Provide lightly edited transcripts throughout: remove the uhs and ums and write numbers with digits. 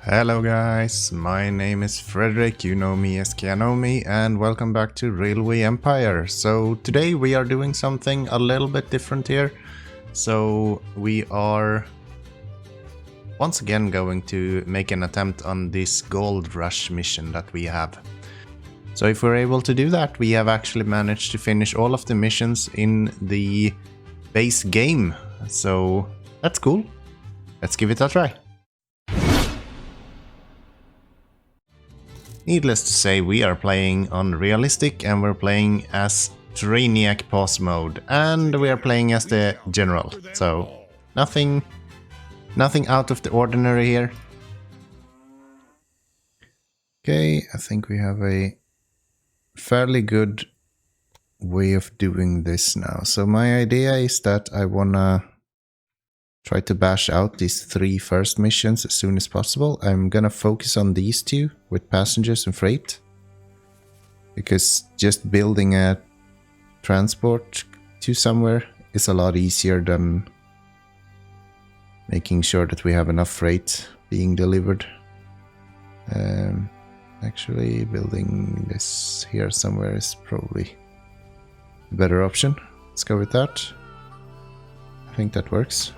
Hello guys, my name is Frederick, you know me as Keanomy, and welcome back to Railway Empire. So today we are doing something a little bit different here. So we are once again going to make an attempt on this gold rush mission that we have. So if we're able to do that, we have actually managed to finish all of the missions in the base game. So that's cool. Let's give it a try. Needless to say, we are playing on realistic and we're playing as Trainiac pause mode, and we are playing as the general, so nothing out of the ordinary here. Okay, I think we have a fairly good way of doing this now. So my idea is that I wanna try to bash out these three first missions as soon as possible. I'm gonna focus on these two with passengers and freight, because just building a transport to somewhere is a lot easier than making sure that we have enough freight being delivered. Actually, building this here somewhere is probably a better option. Let's go with that. I think that works.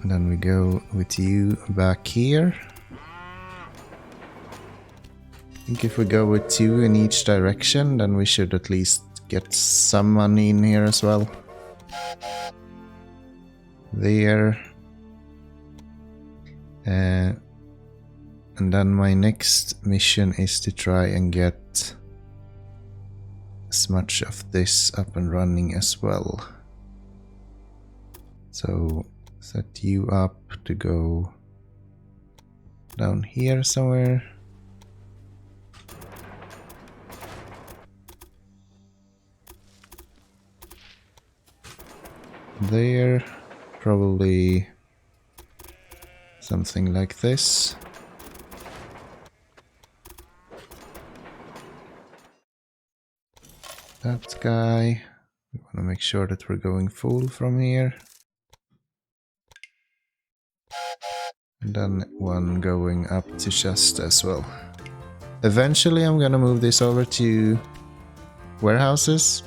And then we go with you back here. I think if we go with two in each direction, then we should at least get some money in here as well. There. And then my next mission is to try and get as much of this up and running as well. So set you up to go down here somewhere. There, probably something like this. That guy, we want to make sure that we're going full from here. And then one going up to Shasta as well. Eventually I'm gonna move this over to warehouses,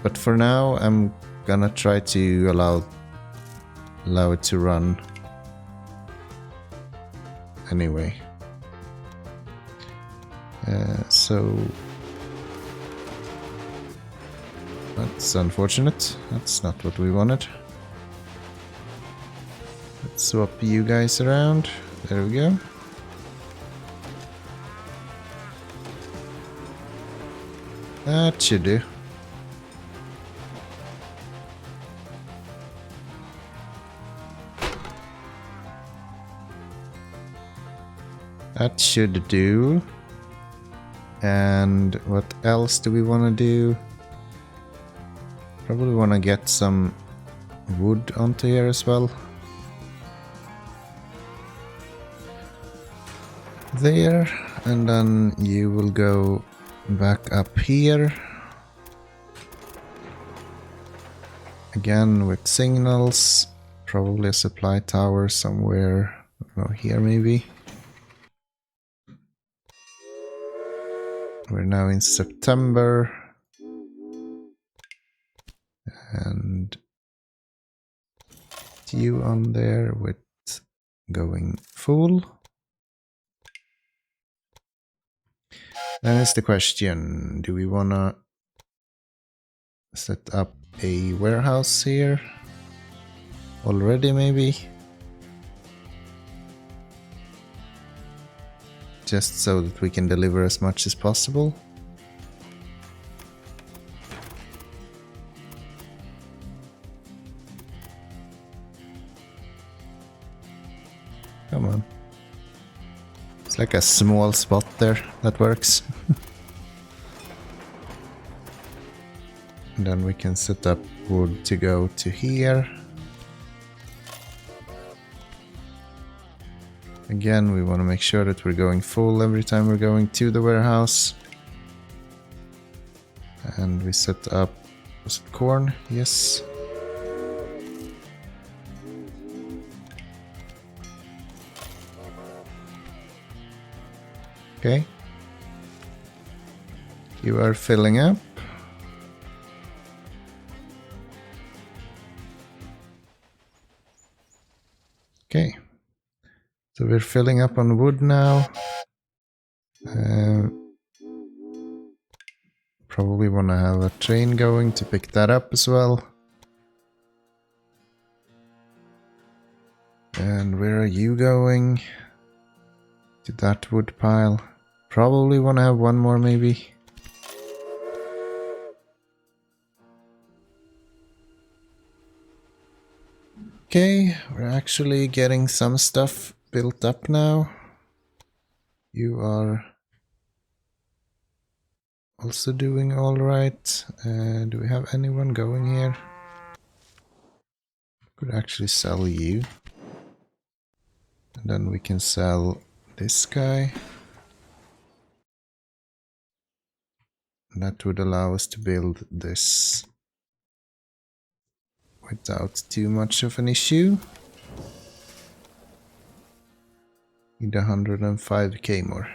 but for now I'm gonna try to allow it to run anyway. So that's unfortunate. That's not what we wanted. Let's swap you guys around. There we go. That should do. That should do. And what else do we want to do? Probably want to get some wood onto here as well. There, and then you will go back up here. Again with signals, probably a supply tower somewhere here maybe. We're now in September. And you on there with going full. Then is the question, do we wanna set up a warehouse here already maybe? Just so that we can deliver as much as possible. Come on. It's like a small spot there that works. And then we can set up wood to go to here. Again, we want to make sure that we're going full every time we're going to the warehouse. And we set up, was it corn? Yes. Okay. You are filling up. Okay. So we're filling up on wood now. Probably want to have a train going to pick that up as well. And where are you going? To that wood pile. Probably want to have one more maybe. Okay, we're actually getting some stuff built up now. You are also doing alright. Do we have anyone going here? Could actually sell you. And then we can sell this guy. And that would allow us to build this without too much of an issue. Need 105k more.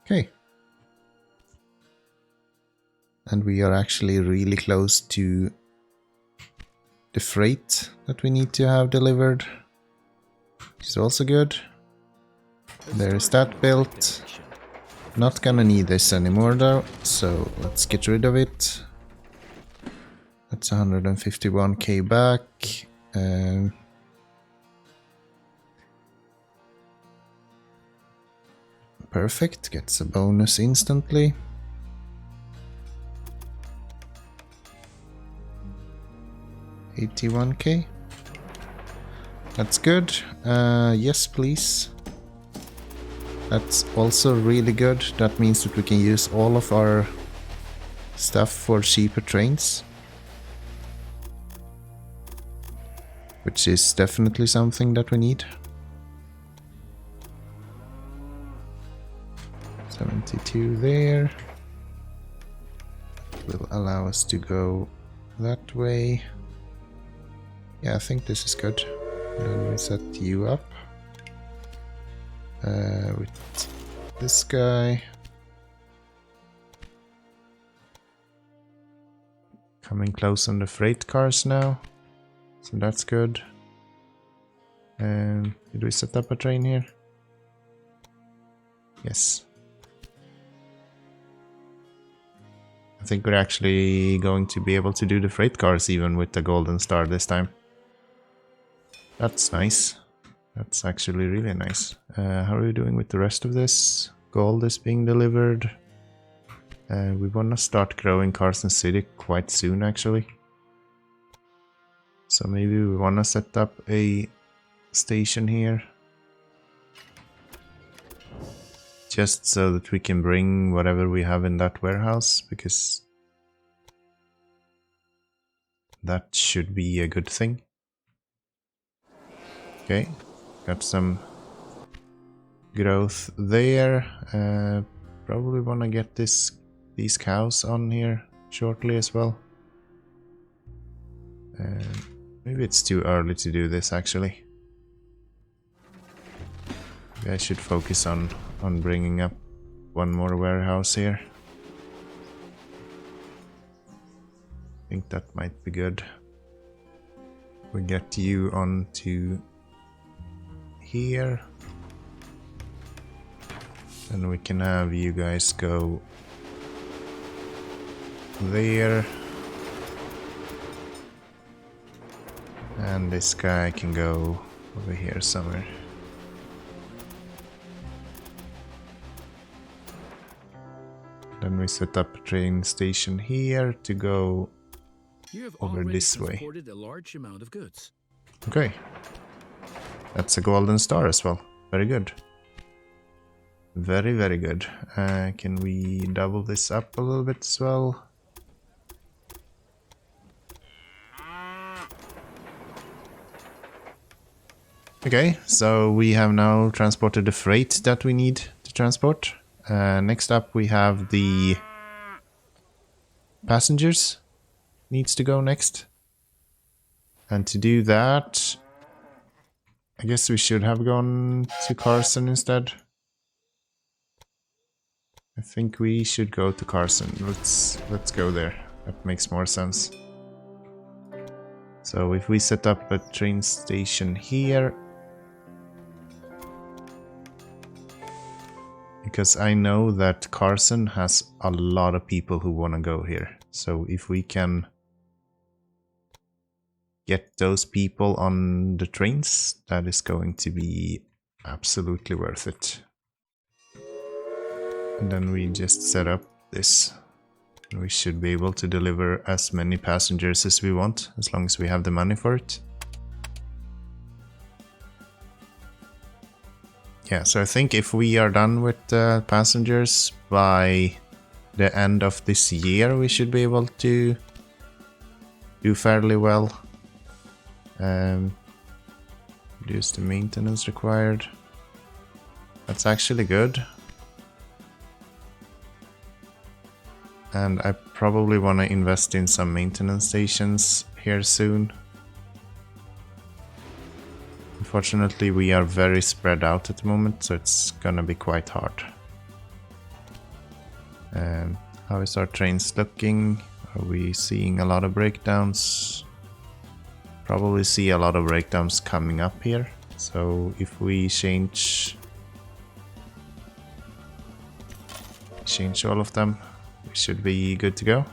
Okay. And we are actually really close to the freight that we need to have delivered. Which is also good. There is that built. Not gonna need this anymore though, so let's get rid of it. That's 151k back. Perfect, gets a bonus instantly. $81k. That's good. Yes, please. That's also really good. That means that we can use all of our stuff for cheaper trains. Which is definitely something that we need. 72 there. Will allow us to go that way. Yeah, I think this is good. Then we set you up. With this guy. Coming close on the freight cars now. So that's good. And did we set up a train here? Yes. I think we're actually going to be able to do the freight cars even with the golden star this time. That's nice. That's actually really nice. How are we doing with the rest of this? Gold is being delivered. We want to start growing Carson City quite soon actually. So maybe we want to set up a station here. Just so that we can bring whatever we have in that warehouse, because that should be a good thing. Okay, got some growth there. Probably want to get these cows on here shortly as well. Maybe it's too early to do this actually. Maybe I should focus on bringing up one more warehouse here. I think that might be good. We get you onto here. And we can have you guys go there. And this guy can go over here somewhere. Then we set up a train station here to go over this way. A large amount of goods. Okay. That's a golden star as well. Very good. Very, very good. Can we double this up a little bit as well? Okay, so we have now transported the freight that we need to transport. Next up we have the passengers. Needs to go next. And to do that, I guess we should have gone to Carson instead. I think we should go to Carson. Let's go there. That makes more sense. So if we set up a train station here, because I know that Carson has a lot of people who want to go here. So if we can get those people on the trains, that is going to be absolutely worth it. And then we just set up this. We should be able to deliver as many passengers as we want, as long as we have the money for it. Yeah, so I think if we are done with passengers by the end of this year, we should be able to do fairly well. Reduce the maintenance required. That's actually good. And I probably want to invest in some maintenance stations here soon. Unfortunately, we are very spread out at the moment, so it's gonna be quite hard. How is our trains looking? Are we seeing a lot of breakdowns? Probably see a lot of breakdowns coming up here. So if we change all of them, we should be good to go.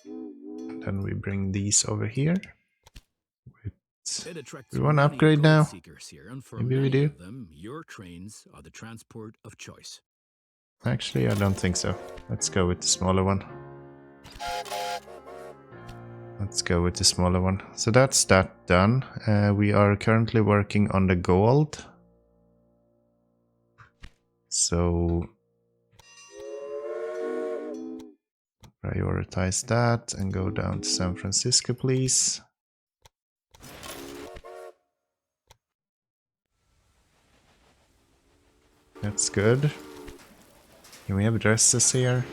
And then we bring these over here. We want to upgrade now. Maybe we do. Your trains are the transport of choice. Actually, I don't think so. Let's go with the smaller one. So that's that done. We are currently working on the gold. So prioritize that and go down to San Francisco, please. That's good. Can we have addresses here?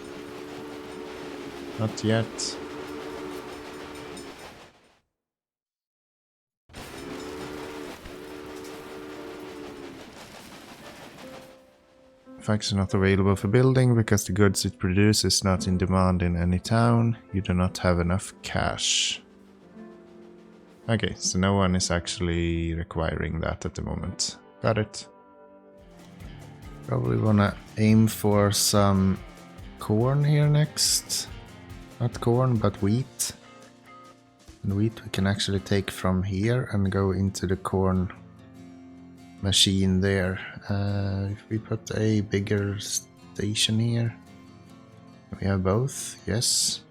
Not yet. Facts are not available for building because the goods it produces is not in demand in any town. You do not have enough cash. Okay, so no one is actually requiring that at the moment. Got it. Probably wanna aim for some corn here next. Not corn, but wheat. And wheat we can actually take from here and go into the corn machine there. If we put a bigger station here. We have both, yes.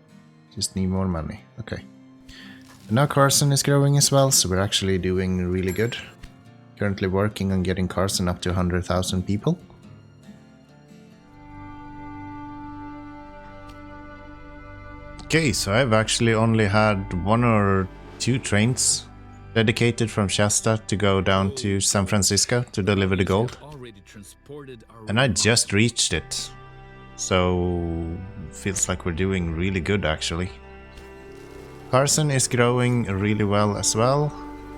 Just need more money, okay. And now Carson is growing as well, so we're actually doing really good. Currently working on getting Carson up to 100,000 people. Okay, so I've actually only had 1 or 2 trains dedicated from Shasta to go down to San Francisco to deliver the gold. And I just reached it. So feels like we're doing really good actually. Carson is growing really well as well.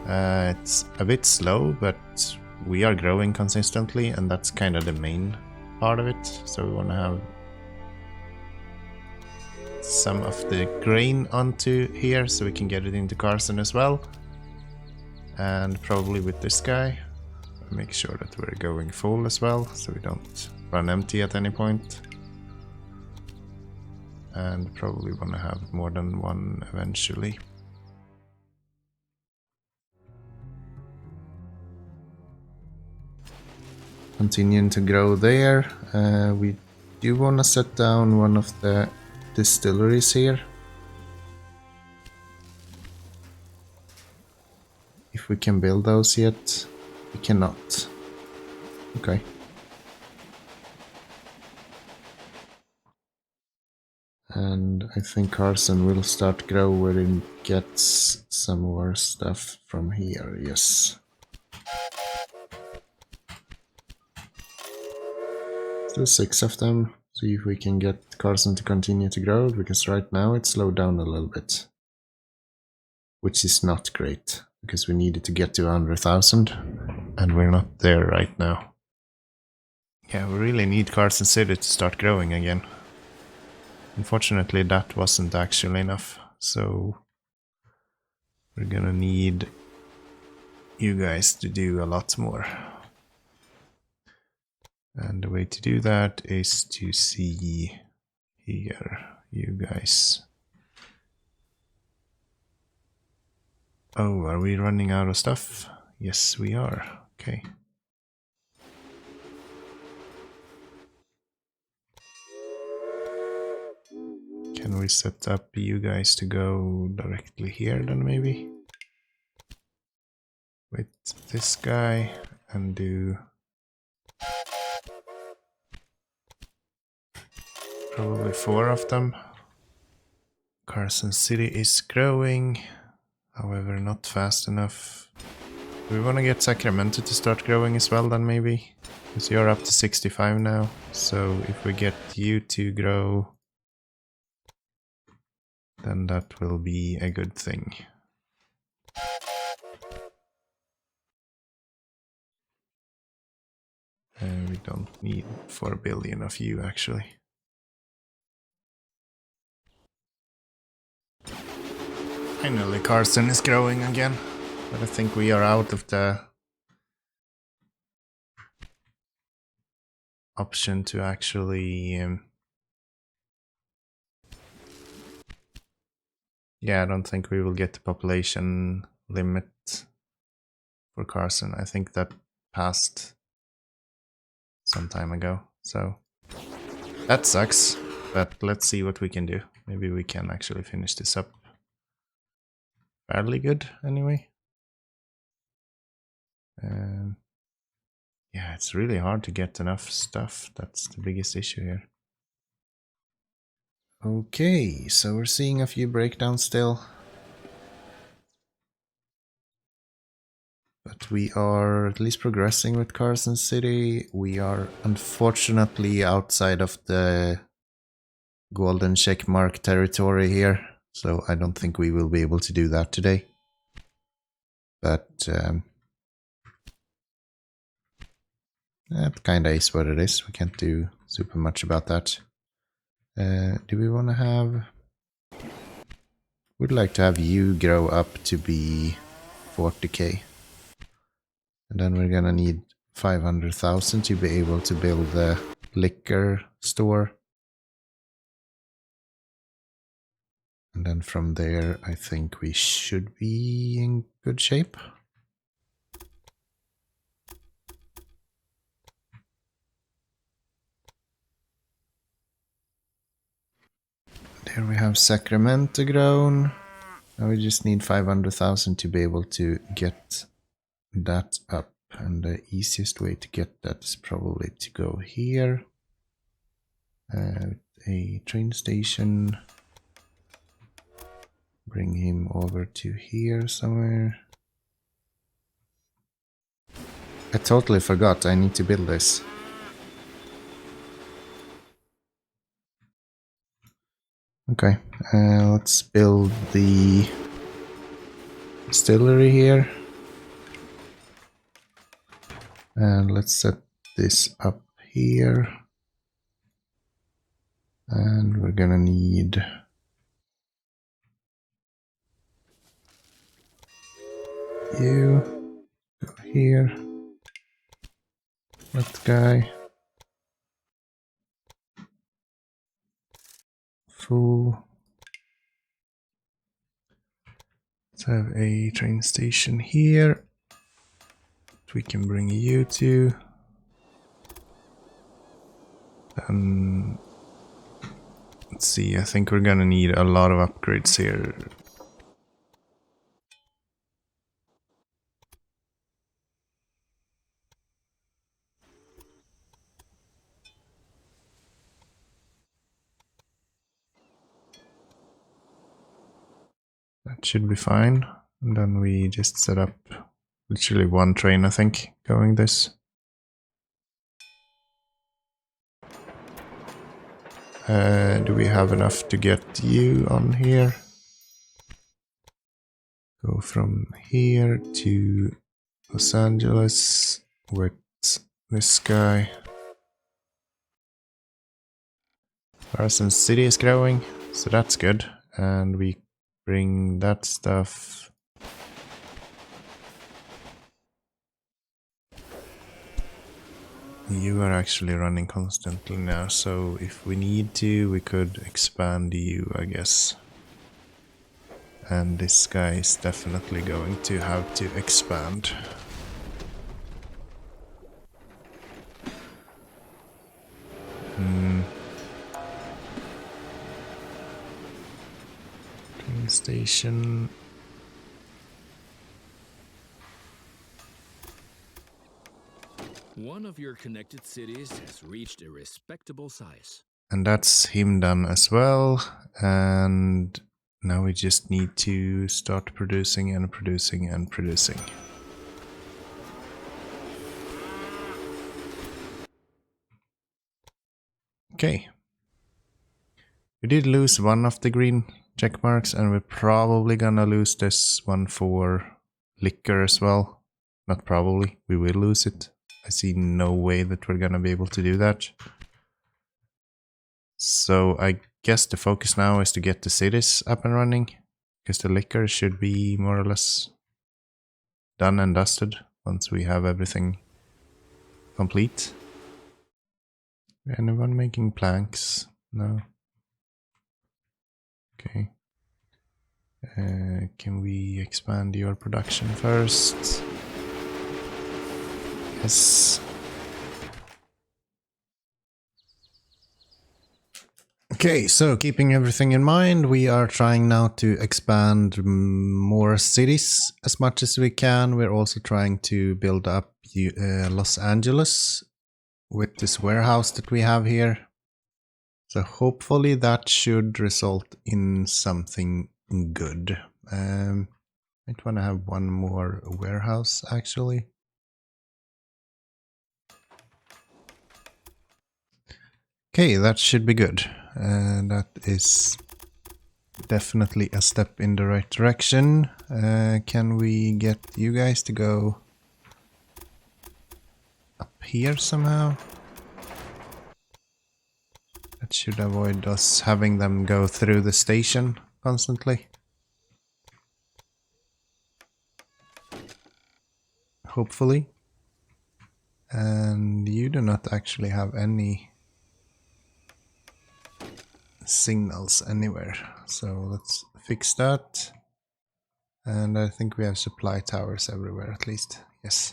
It's a bit slow, but we are growing consistently and that's kind of the main part of it. So we want to have some of the grain onto here so we can get it into Carson as well. And probably with this guy, make sure that we're going full as well so we don't run empty at any point. And probably want to have more than one eventually. Continuing to grow there. We do want to set down one of the distilleries here. If we can build those yet, we cannot. Okay. And I think Carson will start grow where it gets some more stuff from here, yes. Still 6 of them. See if we can get Carson to continue to grow, because right now it's slowed down a little bit. Which is not great. because we needed to get to 100,000, and we're not there right now. Yeah, we really need Carson City to start growing again. Unfortunately, that wasn't actually enough, so we're gonna need you guys to do a lot more. And the way to do that is to see here, you guys. Oh, are we running out of stuff? Yes, we are. Okay. Can we set up you guys to go directly here then maybe? With this guy and do probably 4 of them. Carson City is growing, however not fast enough. We want to get Sacramento to start growing as well then maybe? Because you're up to 65 now, so if we get you to grow, then that will be a good thing. We don't need 4 billion of you actually. Finally Carson is growing again, but I think we are out of the option to actually yeah, I don't think we will get the population limit for Carson. I think that passed some time ago, so that sucks, but let's see what we can do. Maybe we can actually finish this up fairly good anyway. Yeah, it's really hard to get enough stuff. That's the biggest issue here. Okay, so we're seeing a few breakdowns still. But we are at least progressing with Carson City. We are unfortunately outside of the golden checkmark territory here, so I don't think we will be able to do that today. But that kinda is what it is. We can't do super much about that. Do we want to have... Would like to have you grow up to be 40k. And then we're gonna need 500,000 to be able to build the liquor store. And then from there, I think we should be in good shape. There we have Sacramento grown. Now we just need 500,000 to be able to get that up. And the easiest way to get that is probably to go here. A train station. Bring him over to here somewhere. I totally forgot I need to build this. Okay, let's build the distillery here. And let's set this up here. And we're gonna need you. Go here. That guy. Full. Let's have a train station here. We can bring you to. Then let's see, I think we're gonna need a lot of upgrades here. That should be fine. And then we just set up literally 1 train, I think, going this. Do we have enough to get you on here? Go from here to Los Angeles with this guy. Carson City is growing, so that's good. And we bring that stuff. You are actually running constantly now, so if we need to, we could expand you, I guess. And this guy is definitely going to have to expand. Train station. One of your connected cities has reached a respectable size. And that's him done as well. And now we just need to start producing and producing and producing. Okay. We did lose one of the green check marks, and we're probably gonna lose this one for liquor as well. Not probably, we will lose it. I see no way that we're gonna be able to do that. So I guess the focus now is to get the cities up and running, because the liquor should be more or less done and dusted once we have everything complete. Anyone making planks? No. Okay. Can we expand your production first? Yes. Okay, so keeping everything in mind, we are trying now to expand more cities as much as we can. We're also trying to build up Los Angeles with this warehouse that we have here. So hopefully that should result in something good. Might want to have one more warehouse actually. Okay, that should be good. That is definitely a step in the right direction. Can we get you guys to go up here somehow? That should avoid us having them go through the station constantly. Hopefully. And you do not actually have any signals anywhere, so let's fix that. And I think we have supply towers everywhere at least. Yes.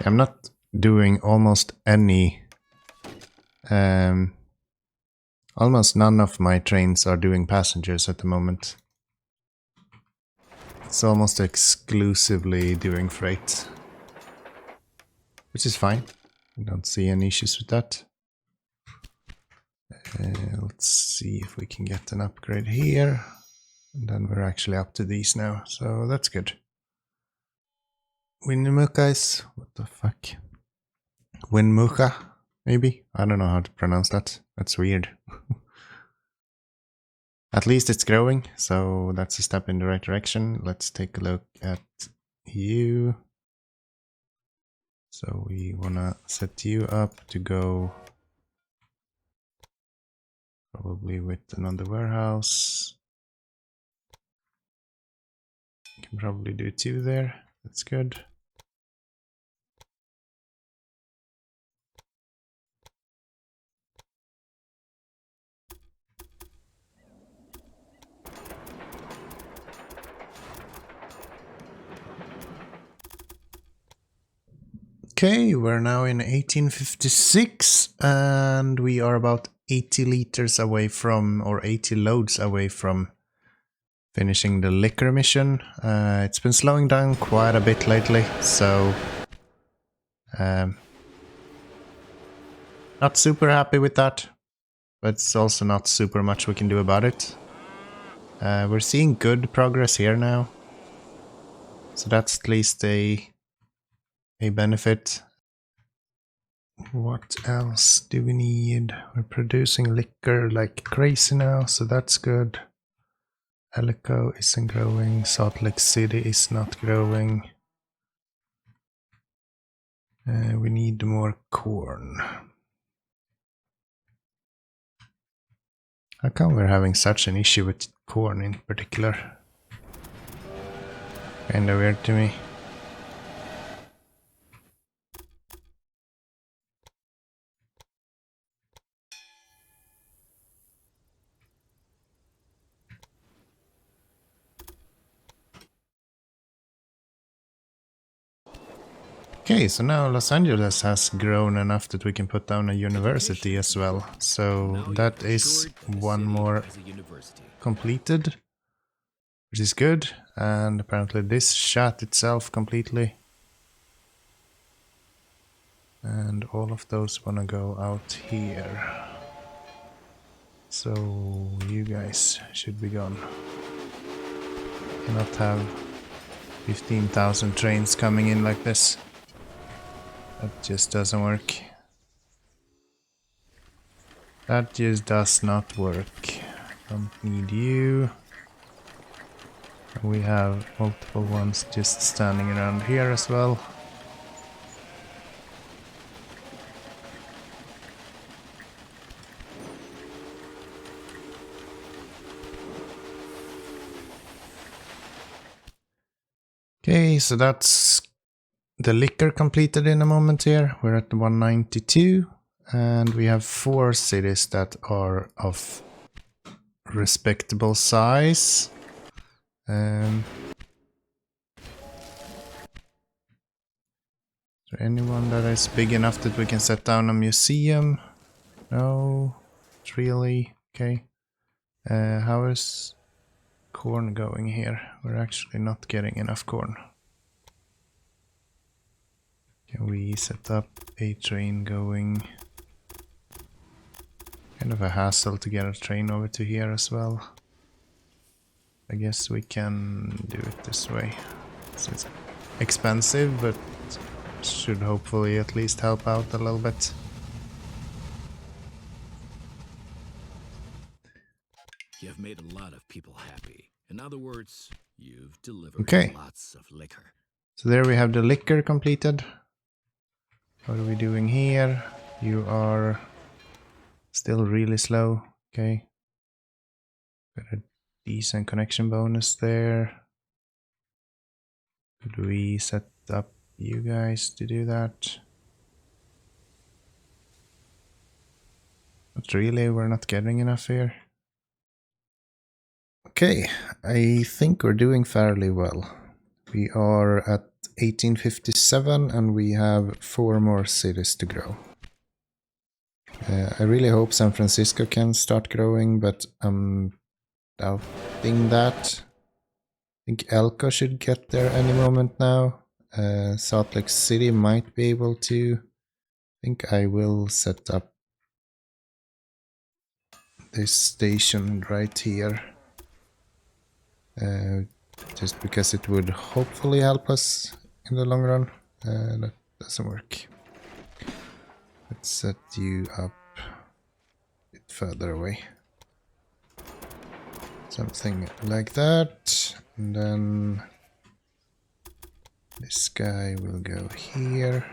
I'm not doing almost any almost none of my trains are doing passengers at the moment. It's almost exclusively doing freight, which is fine. I don't see any issues with that. Let's see if we can get an upgrade here. And then we're actually up to these now, so that's good. Winmuka is... what the fuck? Winmuka, maybe? I don't know how to pronounce that. That's weird. At least it's growing, so that's a step in the right direction. Let's take a look at you. So we wanna set you up to go probably with another warehouse. Can probably do 2 there. That's good. Okay, we're now in 1856 and we are about 80 liters away from, or 80 loads away from finishing the liquor mission. It's been slowing down quite a bit lately, so not super happy with that, but it's also not super much we can do about it. We're seeing good progress here now, so that's at least a benefit. What else do we need? We're producing liquor like crazy now, so that's good. Elko isn't growing. Salt Lake City is not growing. We need more corn. How come we're having such an issue with corn in particular? Kinda weird to me. Okay, so now Los Angeles has grown enough that we can put down a university as well. So that is one more completed, which is good. And apparently this shot itself completely. And all of those wanna go out here. So you guys should be gone. Cannot have 15,000 trains coming in like this. That just doesn't work. That just does not work. Don't need you. We have multiple ones just standing around here as well. Okay, so that's the liquor completed in a moment here. We're at 192 and we have 4 cities that are of respectable size. Is there anyone that is big enough that we can set down a museum? No, not really. Okay. How is corn going here? We're actually not getting enough corn. Can we set up a train going? Kind of a hassle to get a train over to here as well. I guess we can do it this way. So it's expensive, but should hopefully at least help out a little bit. You have made a lot of people happy. In other words, you've delivered lots of liquor. So there we have the liquor completed. What are we doing here? You are still really slow. Okay. Got a decent connection bonus there. Could we set up you guys to do that? Not really, we're not getting enough here. Okay, I think we're doing fairly well. We are at 1857 and we have 4 more cities to grow. I really hope San Francisco can start growing, but I'm doubting that. I think Elko should get there any moment now. Salt Lake City might be able to. I think I will set up this station right here. Just because it would hopefully help us in the long run. That doesn't work. Let's set you up a bit further away. Something like that. And then this guy will go here.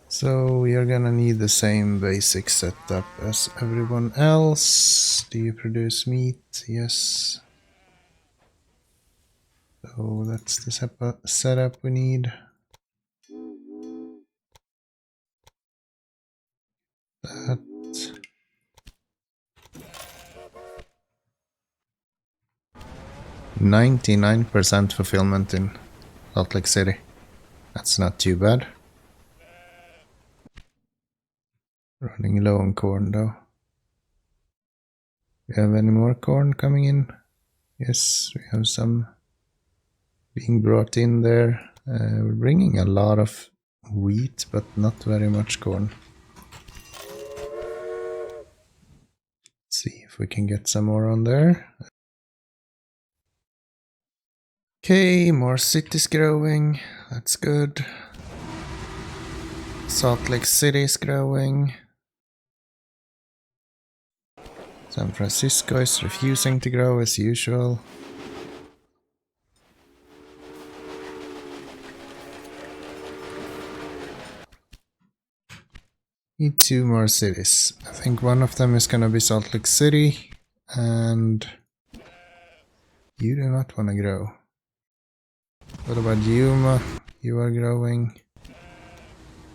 So we are gonna need the same basic setup as everyone else. Do you produce meat? Yes. So that's the setup we need. That. 99% fulfillment in Salt Lake City. That's not too bad. Running low on corn though. We have any more corn coming in? Yes, we have some being brought in there. We're bringing a lot of wheat, but not very much corn. Let's see if we can get some more on there. Okay, more cities growing. That's good. Salt Lake City is growing. San Francisco is refusing to grow as usual. Need 2 more cities. I think one of them is gonna be Salt Lake City, and you do not want to grow. What about Yuma? You are growing.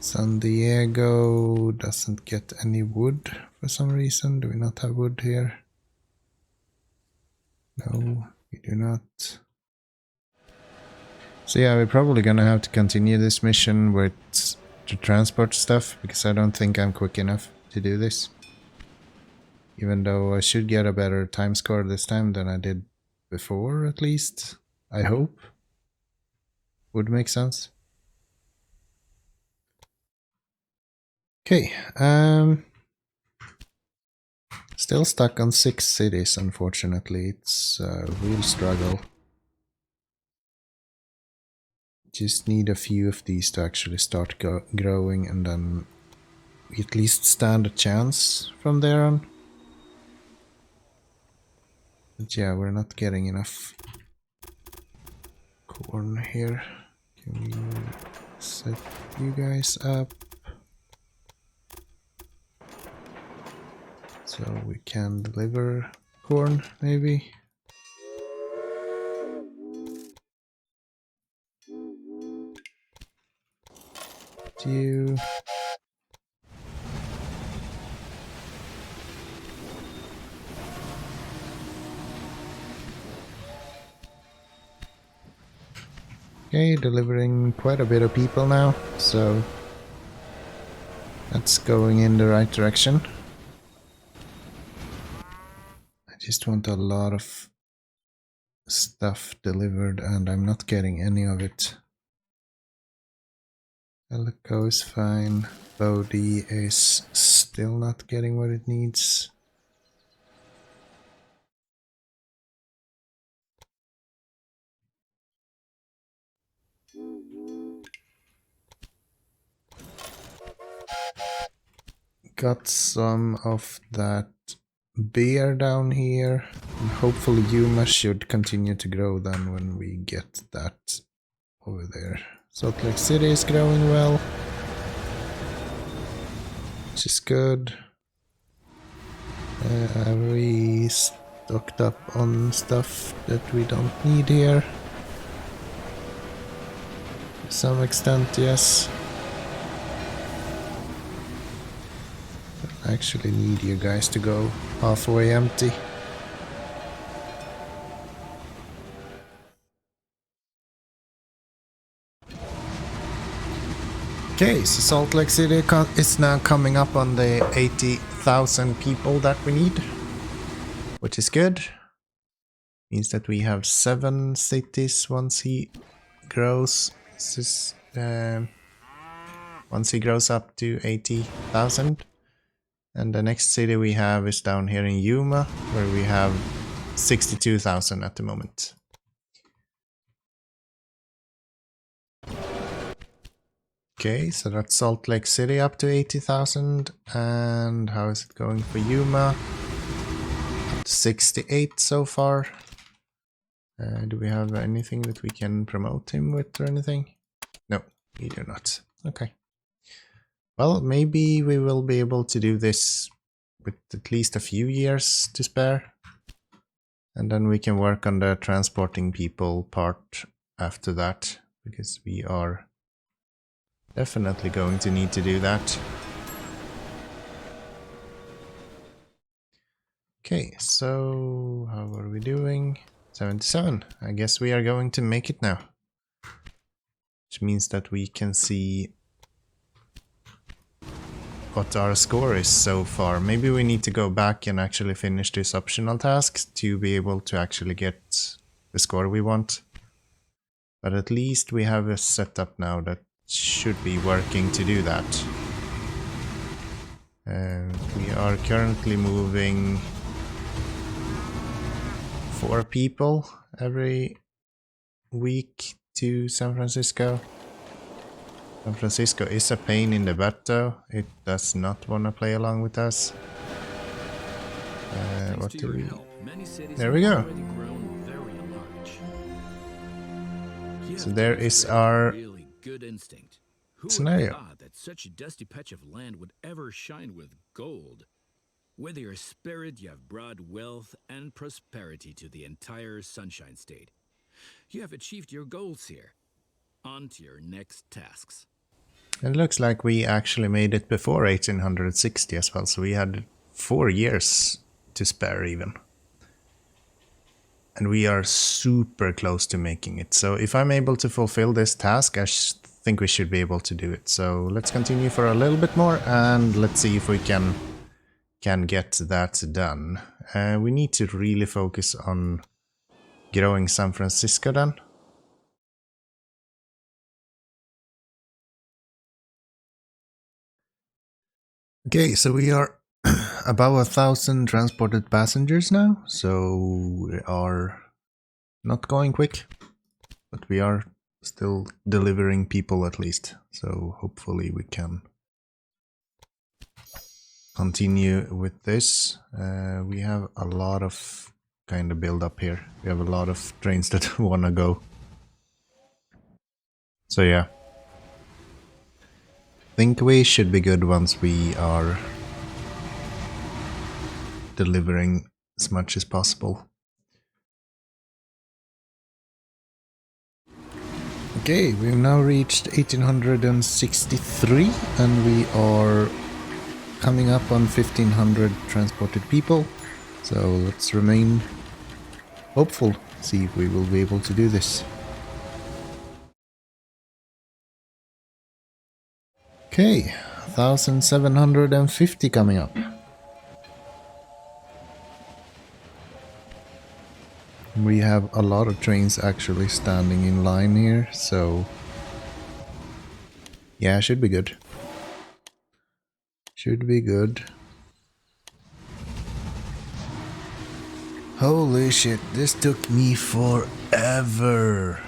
San Diego doesn't get any wood for some reason. Do we not have wood here? No, we do not. So yeah, we're probably gonna have to continue this mission with the transport stuff, because I don't think I'm quick enough to do this. Even though I should get a better time score this time than I did before, at least. I hope. Would make sense. Okay, still stuck on 6 cities, unfortunately. It's a real struggle. Just need a few of these to actually start growing, and then we at least stand a chance from there on. But yeah, we're not getting enough corn here. Can we set you guys up so we can deliver corn, maybe? You. Okay, delivering quite a bit of people now, so that's going in the right direction. I just want a lot of stuff delivered, and I'm not getting any of it. Elko is fine. Bodhi is still not getting what it needs. Got some of that beer down here, and hopefully Yuma should continue to grow then when we get that over there. Salt Lake City is growing well, which is good. We stocked up on stuff that we don't need here. To some extent, yes. I actually need you guys to go halfway empty. Okay, so Salt Lake City is now coming up on the 80,000 people that we need, which is good. Means that we have 7 cities once he grows. Once he grows up to 80,000. And the next city we have is down here in Yuma, where we have 62,000 at the moment. Okay, so that's Salt Lake City up to 80,000. And how is it going for Yuma? Up to 68 so far. Do we have anything that we can promote him with or anything? No, we do not. Okay. Well, maybe we will be able to do this with at least a few years to spare. And then we can work on the transporting people part after that, because we are definitely going to need to do that. Okay, so how are we doing? 77. I guess we are going to make it now. Which means that we can see what our score is so far. Maybe we need to go back and actually finish this optional task to be able to actually get the score we want. But at least we have a setup now that should be working to do that. We are currently moving 4 people every week to San Francisco. San Francisco is a pain in the butt though. It does not want to play along with us. What do we... There we go. So there is our scenario. That such a dusty patch of land would ever shine with gold. With your spirit, you have brought wealth and prosperity to the entire Sunshine State. You have achieved your goals here. On to your next tasks. It looks like we actually made it before 1860 as well, so we had 4 years to spare even. And we are super close to making it. So if I'm able to fulfill this task, I think we should be able to do it. So let's continue for a little bit more and let's see if we can get that done. We need to really focus on growing San Francisco then. Okay, so we are above 1,000 transported passengers now, so we are not going quick, but we are still delivering people at least, so hopefully we can continue with this. We have a lot of kind of build up here. We have a lot of trains that wanna go. So yeah. I think we should be good once we are delivering as much as possible. Okay, we've now reached 1863 and we are coming up on 1500 transported people. So let's remain hopeful, see if we will be able to do this. Okay, 1750 coming up. We have a lot of trains actually standing in line here, so yeah, should be good. Should be good. Holy shit, this took me forever.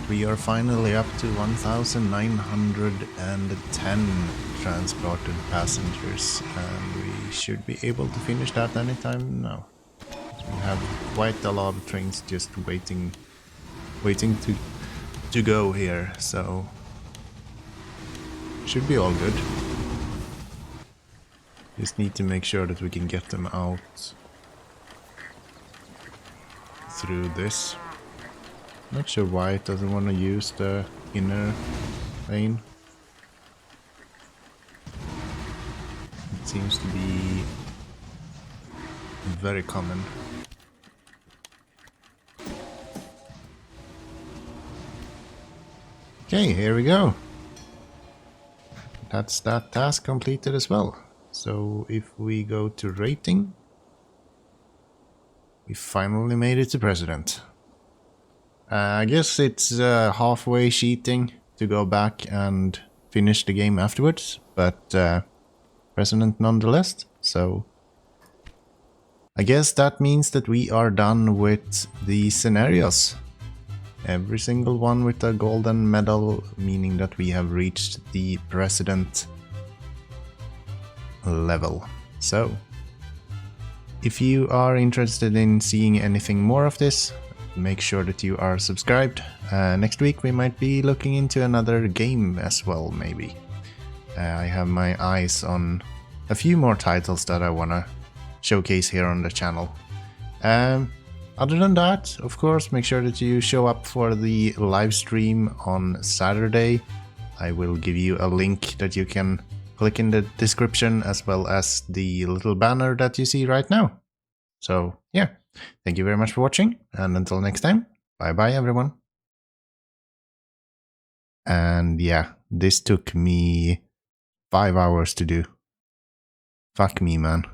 We are finally up to 1,910 transported passengers, and we should be able to finish that anytime now. We have quite a lot of trains just waiting to go here, so should be all good. Just need to make sure that we can get them out through this. Not sure why it doesn't want to use the inner lane. It seems to be very common. Okay, here we go. That's that task completed as well. So if we go to rating, we finally made it to president. I guess it's halfway cheating to go back and finish the game afterwards, but president nonetheless. So I guess that means that we are done with the scenarios. Every single one with a golden medal, meaning that we have reached the president level. So if you are interested in seeing anything more of this, make sure that you are subscribed. Next week we might be looking into another game as well, maybe. I have my eyes on a few more titles that I wanna showcase here on the channel. Other than that, of course, make sure that you show up for the live stream on Saturday. I will give you a link that you can click in the description, as well as the little banner that you see right now. So yeah, thank you very much for watching, and until next time, bye bye everyone. And yeah, this took me 5 hours to do. Fuck me, man.